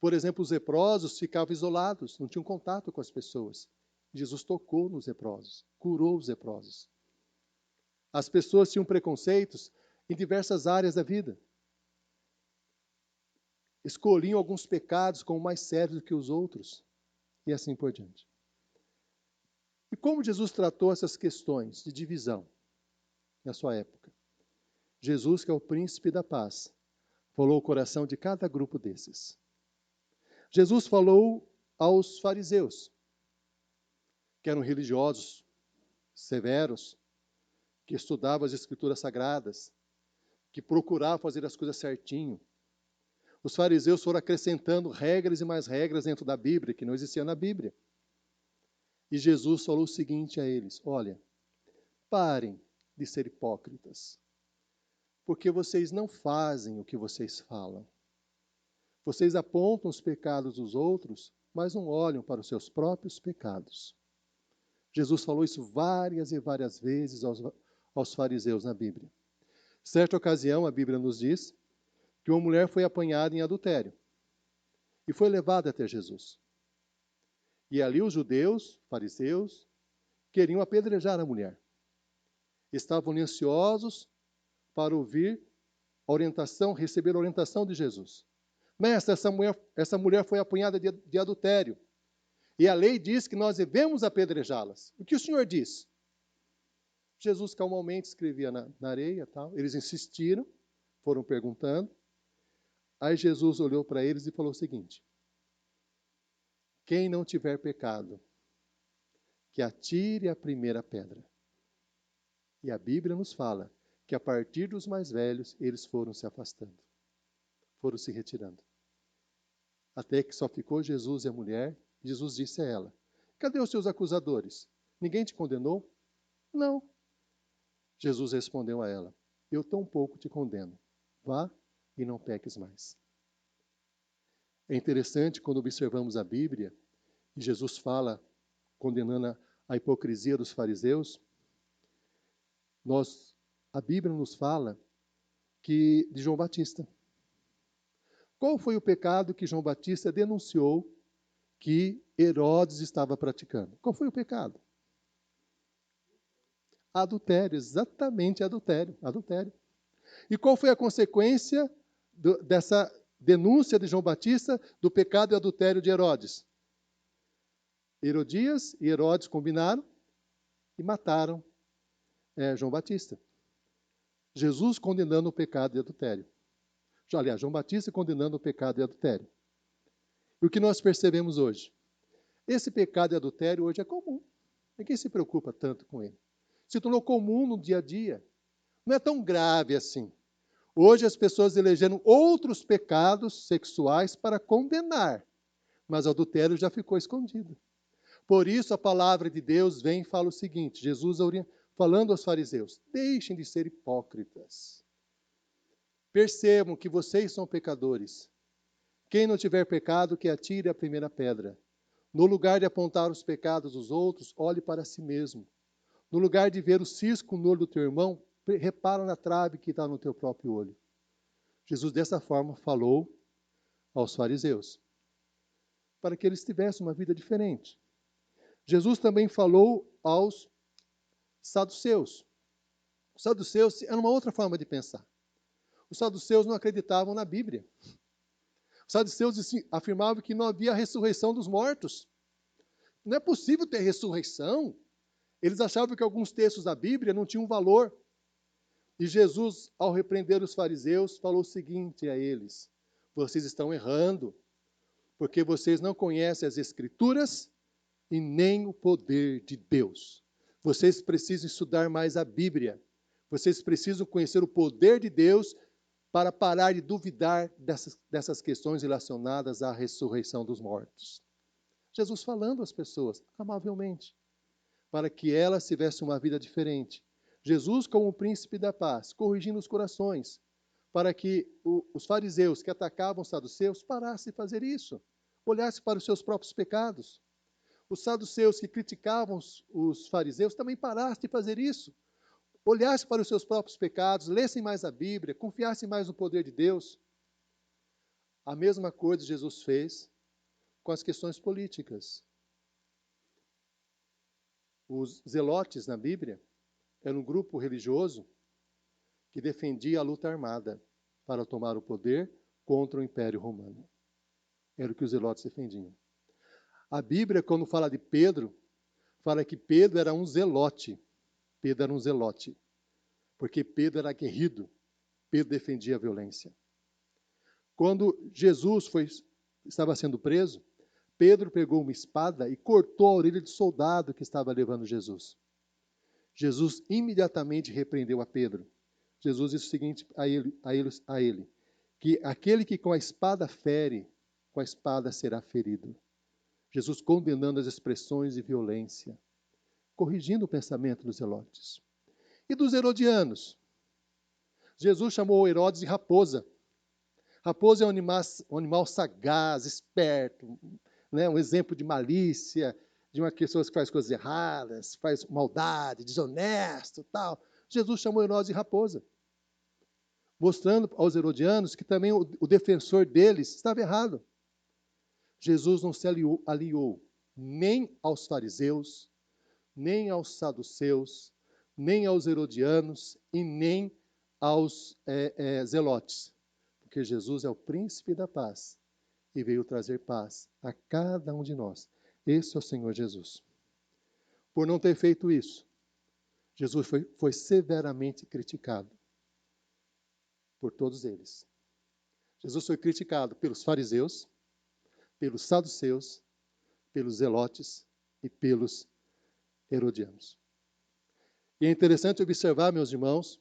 Por exemplo, os leprosos ficavam isolados, não tinham contato com as pessoas. Jesus tocou nos leprosos, curou os leprosos. As pessoas tinham preconceitos em diversas áreas da vida. Escolhiam alguns pecados como mais sérios do que os outros, e assim por diante. E como Jesus tratou essas questões de divisão na sua época? Jesus, que é o príncipe da paz, falou o coração de cada grupo desses. Jesus falou aos fariseus, que eram religiosos, severos, que estudavam as escrituras sagradas, que procuravam fazer as coisas certinho. Os fariseus foram acrescentando regras e mais regras dentro da Bíblia, que não existiam na Bíblia. E Jesus falou o seguinte a eles: olha, parem de ser hipócritas, porque vocês não fazem o que vocês falam. Vocês apontam os pecados dos outros, mas não olham para os seus próprios pecados. Jesus falou isso várias e várias vezes aos fariseus na Bíblia. Certa ocasião, a Bíblia nos diz que uma mulher foi apanhada em adultério e foi levada até Jesus. E ali os judeus, fariseus, queriam apedrejar a mulher. Estavam ansiosos para ouvir a orientação, receber a orientação de Jesus. Mestre, essa mulher foi apanhada de adultério. E a lei diz que nós devemos apedrejá-las. O que o Senhor diz? Jesus calmamente escrevia na areia, tal. Eles insistiram, foram perguntando. Aí Jesus olhou para eles e falou o seguinte: quem não tiver pecado, que atire a primeira pedra. E a Bíblia nos fala que a partir dos mais velhos, eles foram se afastando, foram se retirando. Até que só ficou Jesus e a mulher. Jesus disse a ela: cadê os seus acusadores? Ninguém te condenou? Não. Jesus respondeu a ela: eu tampouco te condeno. Vá e não peques mais. É interessante quando observamos a Bíblia, e Jesus fala, condenando a hipocrisia dos fariseus, a Bíblia nos fala de João Batista. Qual foi o pecado que João Batista denunciou que Herodes estava praticando? Qual foi o pecado? Adultério, exatamente adultério. E qual foi a consequência dessa denúncia de João Batista do pecado e adultério de Herodes? Herodias e Herodes combinaram e mataram João Batista. Jesus condenando o pecado e adultério. Aliás, João Batista condenando o pecado e adultério. E o que nós percebemos hoje? Esse pecado e adultério hoje é comum. Ninguém se preocupa tanto com ele. Se tornou comum no dia a dia. Não é tão grave assim. Hoje as pessoas elegeram outros pecados sexuais para condenar, mas o adultério já ficou escondido. Por isso a palavra de Deus vem e fala o seguinte, Jesus falando aos fariseus: deixem de ser hipócritas. Percebam que vocês são pecadores. Quem não tiver pecado, que atire a primeira pedra. No lugar de apontar os pecados dos outros, olhe para si mesmo. No lugar de ver o cisco no olho do teu irmão, repara na trave que está no teu próprio olho. Jesus dessa forma falou aos fariseus, para que eles tivessem uma vida diferente. Jesus também falou aos saduceus. Os saduceus eram uma outra forma de pensar. Os saduceus não acreditavam na Bíblia. Os saduceus afirmavam que não havia ressurreição dos mortos. Não é possível ter ressurreição. Eles achavam que alguns textos da Bíblia não tinham valor. E Jesus, ao repreender os fariseus, falou o seguinte a eles: vocês estão errando, porque vocês não conhecem as Escrituras e nem o poder de Deus. Vocês precisam estudar mais a Bíblia. Vocês precisam conhecer o poder de Deus para parar de duvidar dessas questões relacionadas à ressurreição dos mortos. Jesus falando às pessoas amavelmente, para que elas tivessem uma vida diferente. Jesus, como o príncipe da paz, corrigindo os corações, para que os fariseus que atacavam os saduceus parassem de fazer isso, olhassem para os seus próprios pecados. Os saduceus que criticavam os fariseus também parassem de fazer isso, olhassem para os seus próprios pecados, lessem mais a Bíblia, confiassem mais no poder de Deus. A mesma coisa Jesus fez com as questões políticas. Os zelotes na Bíblia eram um grupo religioso que defendia a luta armada para tomar o poder contra o Império Romano. Era o que os zelotes defendiam. A Bíblia, quando fala de Pedro, fala que Pedro era um zelote. Pedro era um zelote, porque Pedro era aguerrido. Pedro defendia a violência. Quando Jesus estava sendo preso, Pedro pegou uma espada e cortou a orelha do soldado que estava levando Jesus. Jesus imediatamente repreendeu a Pedro. Jesus disse o seguinte a ele, que aquele que com a espada fere, com a espada será ferido. Jesus condenando as expressões de violência, corrigindo o pensamento dos zelotes. E dos herodianos? Jesus chamou Herodes de raposa. Raposa é um animal sagaz, esperto, né? Um exemplo de malícia, de uma pessoa que faz coisas erradas, faz maldade, desonesto, tal. Jesus chamou Herodes de raposa, mostrando aos herodianos que também o defensor deles estava errado. Jesus não se aliou nem aos fariseus, nem aos saduceus, nem aos herodianos e nem aos zelotes, porque Jesus é o príncipe da paz e veio trazer paz a cada um de nós. Esse é o Senhor Jesus. Por não ter feito isso, Jesus foi severamente criticado por todos eles. Jesus foi criticado pelos fariseus, pelos saduceus, pelos zelotes e pelos herodianos. E é interessante observar, meus irmãos,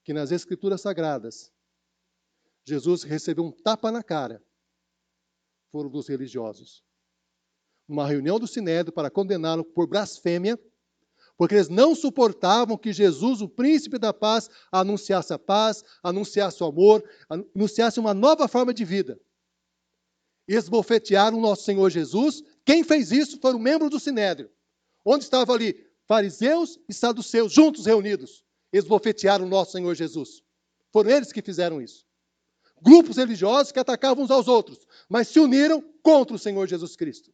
que nas Escrituras Sagradas, Jesus recebeu um tapa na cara, foram dos religiosos. Numa reunião do Sinédrio para condená-lo por blasfêmia, porque eles não suportavam que Jesus, o príncipe da paz, anunciasse a paz, anunciasse o amor, anunciasse uma nova forma de vida. E esbofetearam o nosso Senhor Jesus. Quem fez isso foram membros do Sinédrio, onde estavam ali fariseus e saduceus, juntos reunidos. Esbofetearam o nosso Senhor Jesus. Foram eles que fizeram isso. Grupos religiosos que atacavam uns aos outros, mas se uniram contra o Senhor Jesus Cristo.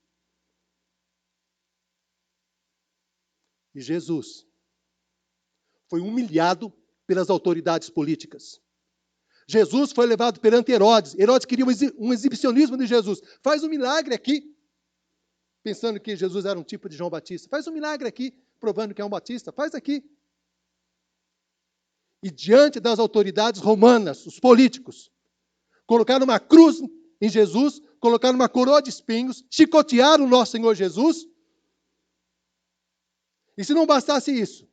E Jesus foi humilhado pelas autoridades políticas. Jesus foi levado perante Herodes. Herodes queria um exibicionismo de Jesus. Faz um milagre aqui, pensando que Jesus era um tipo de João Batista. Faz um milagre aqui, provando que é um Batista. Faz aqui. E diante das autoridades romanas, os políticos, colocaram uma cruz em Jesus, colocaram uma coroa de espinhos, chicotearam o nosso Senhor Jesus. E se não bastasse isso,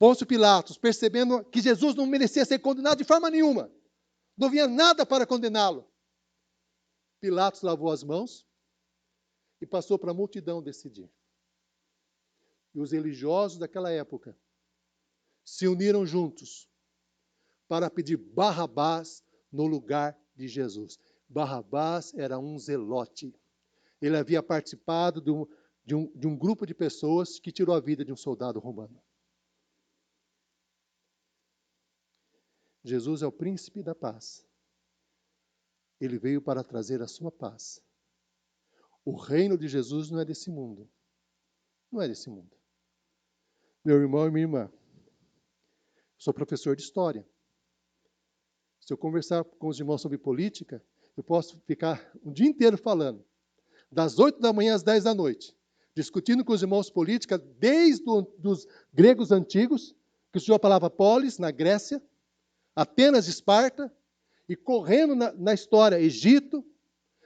Pôncio Pilatos, percebendo que Jesus não merecia ser condenado de forma nenhuma, não havia nada para condená-lo, Pilatos lavou as mãos e passou para a multidão decidir. E os religiosos daquela época se uniram juntos para pedir Barrabás no lugar de Jesus. Barrabás era um zelote. Ele havia participado de um grupo de pessoas que tirou a vida de um soldado romano. Jesus é o príncipe da paz. Ele veio para trazer a sua paz. O reino de Jesus não é desse mundo. Não é desse mundo. Meu irmão e minha irmã, sou professor de história. Se eu conversar com os irmãos sobre política, eu posso ficar um dia inteiro falando, das 8 da manhã às 10 da noite, discutindo com os irmãos política desde os gregos antigos, que surgiu a palavra polis, na Grécia, Atenas, Esparta, e correndo na história, Egito,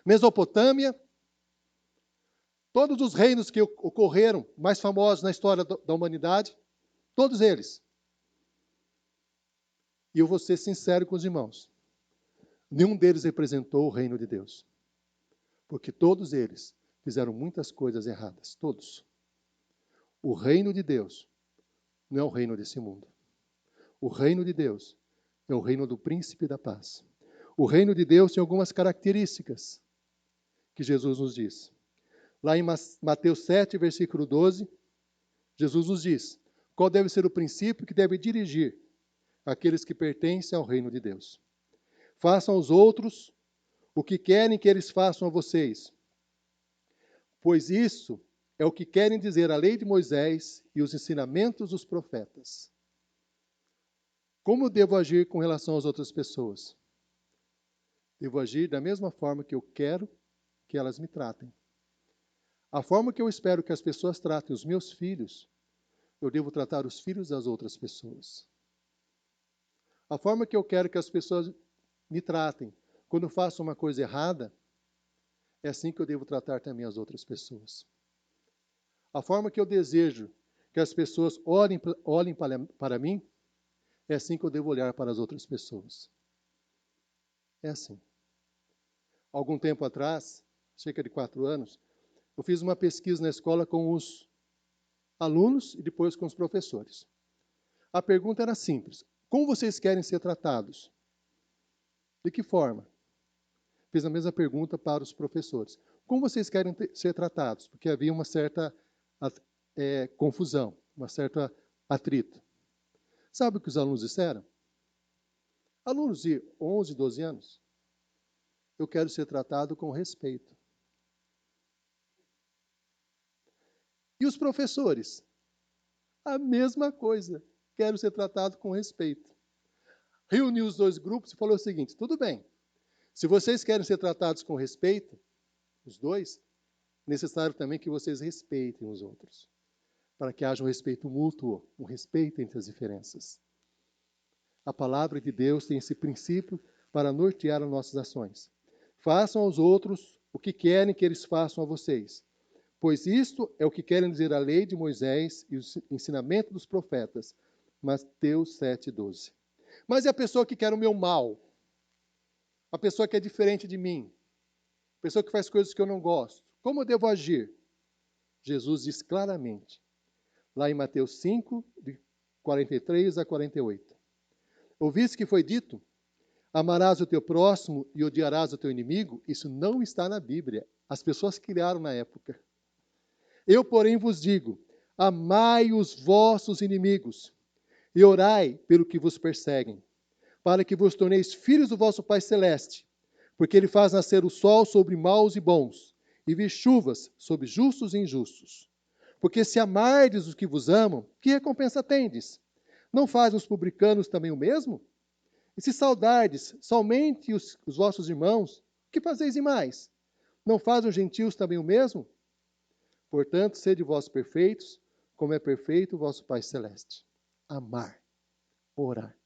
Mesopotâmia, todos os reinos que ocorreram, mais famosos na história da humanidade, todos eles. E eu vou ser sincero com os irmãos. Nenhum deles representou o reino de Deus. Porque todos eles fizeram muitas coisas erradas. Todos. O reino de Deus não é o reino desse mundo. O reino de Deus é o reino do príncipe da paz. O reino de Deus tem algumas características que Jesus nos diz. Lá em Mateus 7, versículo 12, Jesus nos diz qual deve ser o princípio que deve dirigir aqueles que pertencem ao reino de Deus. Façam aos outros o que querem que eles façam a vocês, pois isso é o que querem dizer a lei de Moisés e os ensinamentos dos profetas. Como eu devo agir com relação às outras pessoas? Devo agir da mesma forma que eu quero que elas me tratem. A forma que eu espero que as pessoas tratem os meus filhos, eu devo tratar os filhos das outras pessoas. A forma que eu quero que as pessoas me tratem quando eu faço uma coisa errada, é assim que eu devo tratar também as outras pessoas. A forma que eu desejo que as pessoas olhem para mim, é assim que eu devo olhar para as outras pessoas. É assim. Algum tempo atrás, cerca de 4 anos, eu fiz uma pesquisa na escola com os alunos e depois com os professores. A pergunta era simples. Como vocês querem ser tratados? De que forma? Fiz a mesma pergunta para os professores. Como vocês querem ser tratados? Porque havia uma certa confusão, uma certa atrito. Sabe o que os alunos disseram? Alunos de 11, 12 anos. Eu quero ser tratado com respeito. E os professores? A mesma coisa. Quero ser tratado com respeito. Reuniu os dois grupos e falou o seguinte, tudo bem, se vocês querem ser tratados com respeito, os dois, é necessário também que vocês respeitem os outros, para que haja um respeito mútuo, um respeito entre as diferenças. A palavra de Deus tem esse princípio para nortear as nossas ações. Façam aos outros o que querem que eles façam a vocês, pois isto é o que querem dizer a lei de Moisés e o ensinamento dos profetas. Mateus 7:12. Mas e a pessoa que quer o meu mal? A pessoa que é diferente de mim? A pessoa que faz coisas que eu não gosto? Como eu devo agir? Jesus diz claramente, lá em Mateus 5, de 43 a 48. Ouviste que foi dito? Amarás o teu próximo e odiarás o teu inimigo? Isso não está na Bíblia. As pessoas criaram na época. Eu, porém, vos digo, amai os vossos inimigos e orai pelo que vos perseguem, para que vos torneis filhos do vosso Pai Celeste, porque Ele faz nascer o sol sobre maus e bons, e vir chuvas sobre justos e injustos. Porque se amardes os que vos amam, que recompensa tendes? Não fazem os publicanos também o mesmo? E se saudardes somente os vossos irmãos, que fazeis em mais? Não fazem os gentios também o mesmo? Portanto, sede vós perfeitos, como é perfeito o vosso Pai Celeste. Amar, orar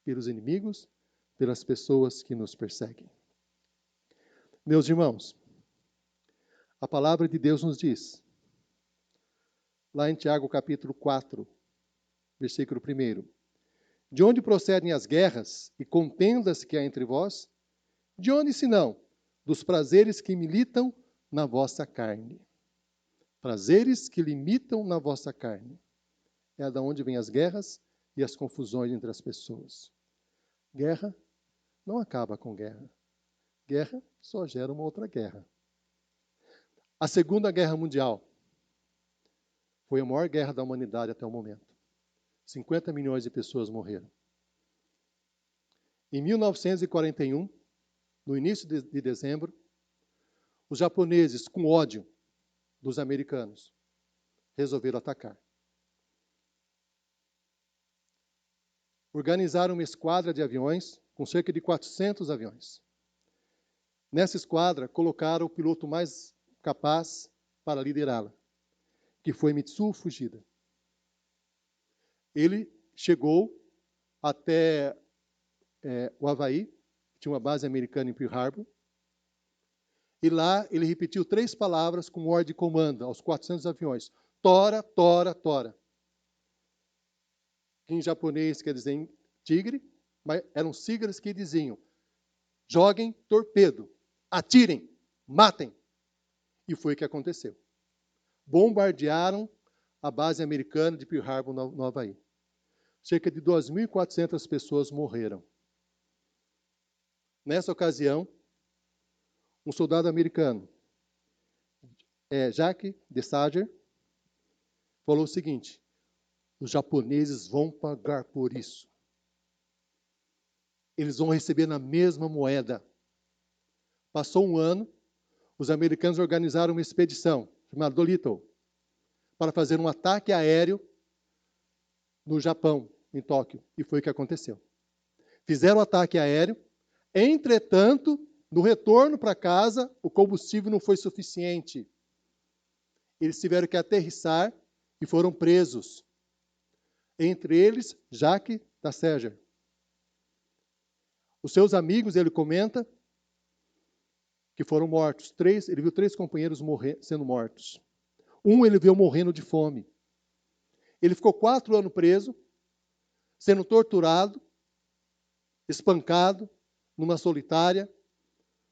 pelos inimigos, pelas pessoas que nos perseguem. Meus irmãos, a palavra de Deus nos diz, lá em Tiago capítulo 4, versículo 1, de onde procedem as guerras e contendas que há entre vós? De onde, senão, dos prazeres que militam na vossa carne? Prazeres que limitam na vossa carne. É da onde vêm as guerras e as confusões entre as pessoas. Guerra não acaba com guerra. Guerra só gera uma outra guerra. A Segunda Guerra Mundial foi a maior guerra da humanidade até o momento. 50 milhões de pessoas morreram. Em 1941, no início de dezembro, os japoneses, com ódio dos americanos, resolveram atacar. organizaram uma esquadra de aviões com cerca de 400 aviões. Nessa esquadra, colocaram o piloto mais capaz para liderá-la, que foi Mitsuo Fujita. Ele chegou até o Havaí, tinha uma base americana em Pearl Harbor, e lá ele repetiu 3 palavras como ordem de comando aos 400 aviões. Tora, tora, tora. Que em japonês quer dizer tigre, mas eram siglas que diziam: joguem torpedo, atirem, matem. E foi o que aconteceu. Bombardearam a base americana de Pearl Harbor, no Havaí. Cerca de 2.400 pessoas morreram. Nessa ocasião, um soldado americano, Jacques Dessalles, falou o seguinte: os japoneses vão pagar por isso. Eles vão receber na mesma moeda. Passou um ano, os americanos organizaram uma expedição, chamada Dolittle, para fazer um ataque aéreo no Japão, em Tóquio. E foi o que aconteceu. Fizeram o ataque aéreo, entretanto, no retorno para casa, o combustível não foi suficiente. Eles tiveram que aterrissar e foram presos. Entre eles, Jacques Dessalles. Os seus amigos, ele comenta, que foram mortos. Ele viu 3 companheiros sendo mortos. Um ele viu morrendo de fome. Ele ficou 4 anos preso, sendo torturado, espancado, numa solitária,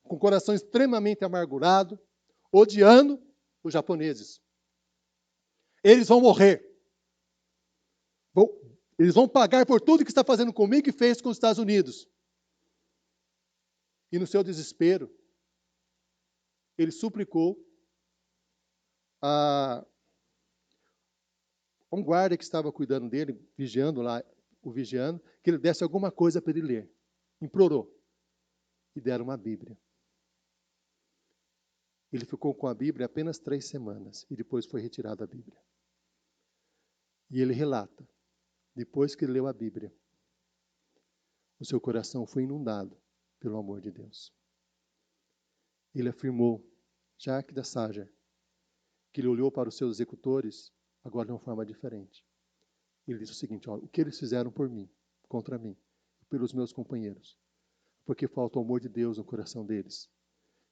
com o coração extremamente amargurado, odiando os japoneses. Eles vão morrer. Eles vão pagar por tudo que está fazendo comigo e fez com os Estados Unidos. E no seu desespero, ele suplicou a um guarda que estava cuidando dele, vigiando, que ele desse alguma coisa para ele ler. Implorou. E deram uma Bíblia. Ele ficou com a Bíblia apenas 3 semanas e depois foi retirada a Bíblia. E ele relata, depois que ele leu a Bíblia, o seu coração foi inundado pelo amor de Deus. Ele afirmou, Jacques Dessalles, que ele olhou para os seus executores agora de uma forma diferente. Ele disse o seguinte: olha, o que eles fizeram por mim, contra mim, pelos meus companheiros, porque falta o amor de Deus no coração deles.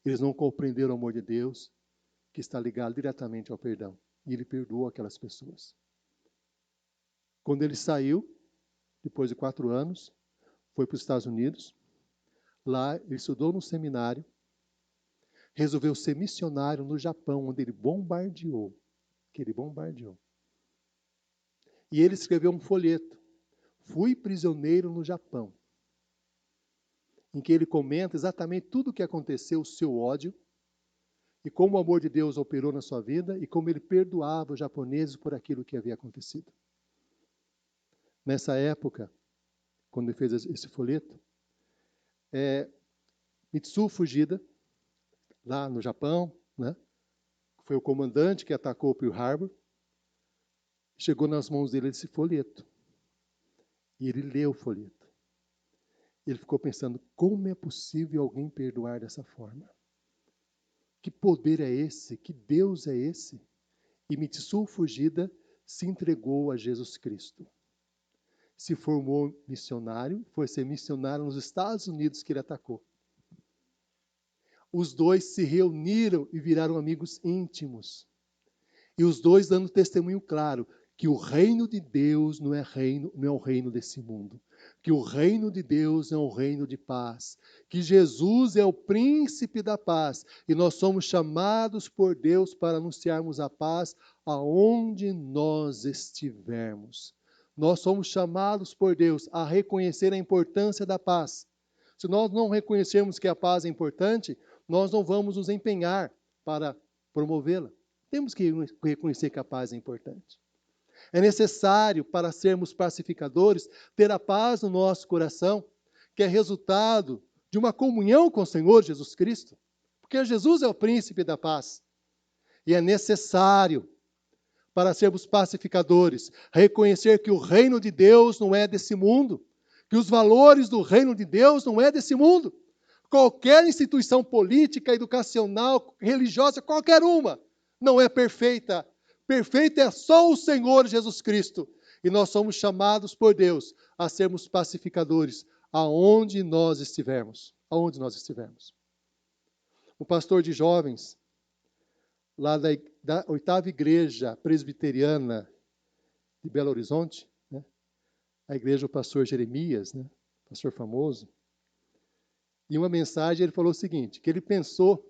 Eles não compreenderam o amor de Deus, que está ligado diretamente ao perdão. E ele perdoou aquelas pessoas. Quando ele saiu, depois de 4 anos, foi para os Estados Unidos. Lá ele estudou no seminário, resolveu ser missionário no Japão, onde ele bombardeou. E ele escreveu um folheto, Fui prisioneiro no Japão, em que ele comenta exatamente tudo o que aconteceu, o seu ódio, e como o amor de Deus operou na sua vida, e como ele perdoava os japoneses por aquilo que havia acontecido. Nessa época, quando ele fez esse folheto, Mitsuo Fujita, lá no Japão, né, foi o comandante que atacou Pearl Harbor, chegou nas mãos dele esse folheto. E ele leu o folheto. Ele ficou pensando, como é possível alguém perdoar dessa forma? Que poder é esse? Que Deus é esse? E Mitsuo Fujita se entregou a Jesus Cristo. Se formou missionário, foi ser missionário nos Estados Unidos que ele atacou. Os dois se reuniram e viraram amigos íntimos. E os dois dando testemunho claro que o reino de Deus não é o reino desse mundo. Que o reino de Deus é um reino de paz. Que Jesus é o príncipe da paz. E nós somos chamados por Deus para anunciarmos a paz aonde nós estivermos. Nós somos chamados por Deus a reconhecer a importância da paz. Se nós não reconhecermos que a paz é importante, nós não vamos nos empenhar para promovê-la. Temos que reconhecer que a paz é importante. É necessário, para sermos pacificadores, ter a paz no nosso coração, que é resultado de uma comunhão com o Senhor Jesus Cristo, porque Jesus é o príncipe da paz. E é necessário, para sermos pacificadores, reconhecer que o reino de Deus não é desse mundo, que os valores do reino de Deus não é desse mundo. Qualquer instituição política, educacional, religiosa, qualquer uma, não é perfeita. Perfeito é só o Senhor Jesus Cristo. E nós somos chamados por Deus a sermos pacificadores aonde nós estivermos. Aonde nós estivermos. Um pastor de jovens, lá da 8ª Igreja Presbiteriana de Belo Horizonte, né? A igreja do pastor Jeremias, né? Pastor famoso. Em uma mensagem ele falou o seguinte, que ele pensou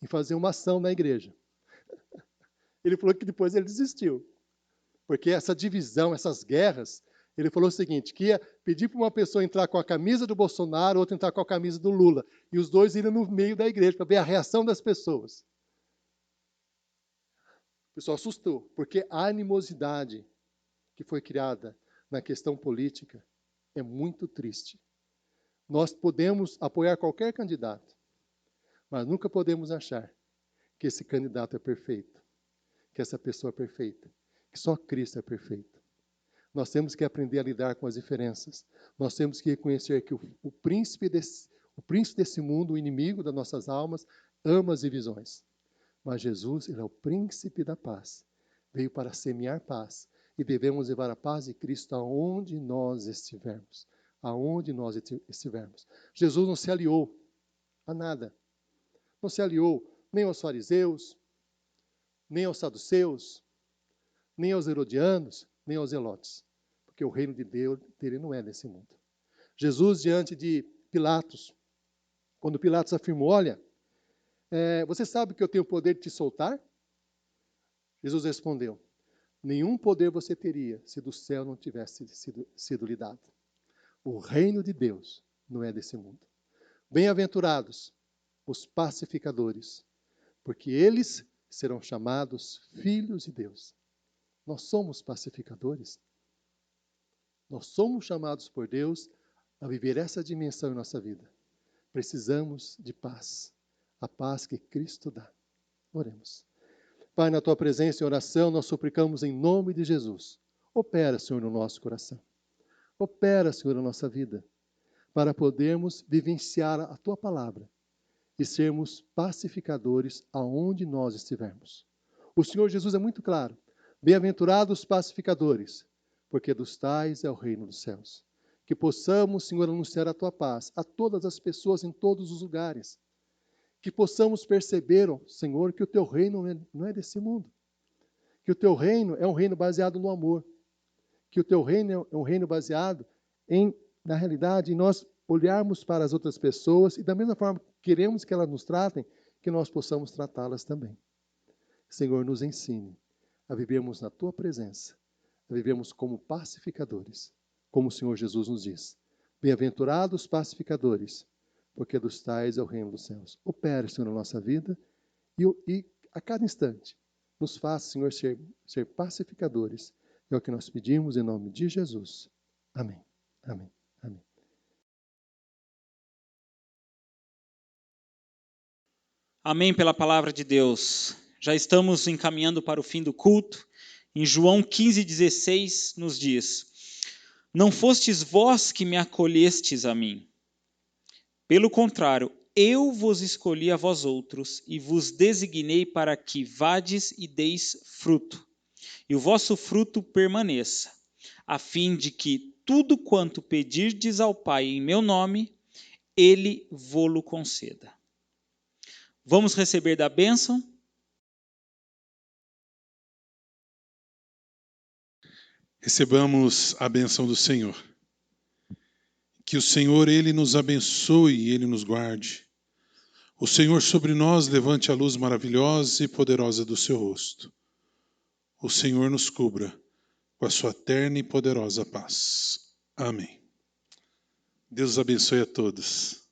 em fazer uma ação na igreja. Ele falou que depois ele desistiu. Porque essa divisão, essas guerras, ele falou o seguinte, que ia pedir para uma pessoa entrar com a camisa do Bolsonaro, outra entrar com a camisa do Lula. E os dois iriam no meio da igreja para ver a reação das pessoas. O pessoal assustou, porque a animosidade que foi criada na questão política é muito triste. Nós podemos apoiar qualquer candidato, mas nunca podemos achar que esse candidato é perfeito, que essa pessoa é perfeita, que só Cristo é perfeito. Nós temos que aprender a lidar com as diferenças. Nós temos que reconhecer que o príncipe desse mundo, o inimigo das nossas almas, ama as divisões. Mas Jesus, ele é o príncipe da paz. Veio para semear paz. E devemos levar a paz de Cristo aonde nós estivermos. Aonde nós estivermos. Jesus não se aliou a nada. Não se aliou nem aos fariseus, nem aos saduceus, nem aos herodianos, nem aos zelotes. Porque o reino de Deus dele não é desse mundo. Jesus, diante de Pilatos, quando Pilatos afirmou, olha, você sabe que eu tenho o poder de te soltar? Jesus respondeu, nenhum poder você teria se do céu não tivesse sido lhe dado. O reino de Deus não é desse mundo. Bem-aventurados os pacificadores, porque eles serão chamados filhos de Deus. Nós somos pacificadores. Nós somos chamados por Deus a viver essa dimensão em nossa vida. Precisamos de paz. A paz que Cristo dá. Oremos. Pai, na Tua presença em oração, nós suplicamos em nome de Jesus. Opera, Senhor, no nosso coração. Opera, Senhor, na nossa vida, para podermos vivenciar a Tua palavra e sermos pacificadores aonde nós estivermos. O Senhor Jesus é muito claro. Bem-aventurados os pacificadores, porque dos tais é o reino dos céus. Que possamos, Senhor, anunciar a Tua paz a todas as pessoas em todos os lugares. Que possamos perceber, Senhor, que o Teu reino não é desse mundo. Que o Teu reino é um reino baseado no amor. Que o Teu reino é um reino baseado na realidade, em nós olharmos para as outras pessoas e da mesma forma que queremos que elas nos tratem, que nós possamos tratá-las também. Senhor, nos ensine a vivermos na Tua presença, a vivermos como pacificadores, como o Senhor Jesus nos diz. Bem-aventurados os pacificadores, porque dos tais é o reino dos céus. Opere, Senhor, na nossa vida e a cada instante nos faça, Senhor, ser pacificadores. É o que nós pedimos em nome de Jesus. Amém. Amém. Amém. Amém pela palavra de Deus. Já estamos encaminhando para o fim do culto. Em João 15,16 nos diz, não fostes vós que me acolhestes a mim. Pelo contrário, eu vos escolhi a vós outros e vos designei para que vades e deis fruto, e o vosso fruto permaneça, a fim de que tudo quanto pedirdes ao Pai em meu nome, Ele vô-lo conceda. Vamos receber da bênção? Recebamos a bênção do Senhor. Que o Senhor, Ele nos abençoe e Ele nos guarde. O Senhor sobre nós levante a luz maravilhosa e poderosa do seu rosto. O Senhor nos cubra com a sua terna e poderosa paz. Amém. Deus abençoe a todos.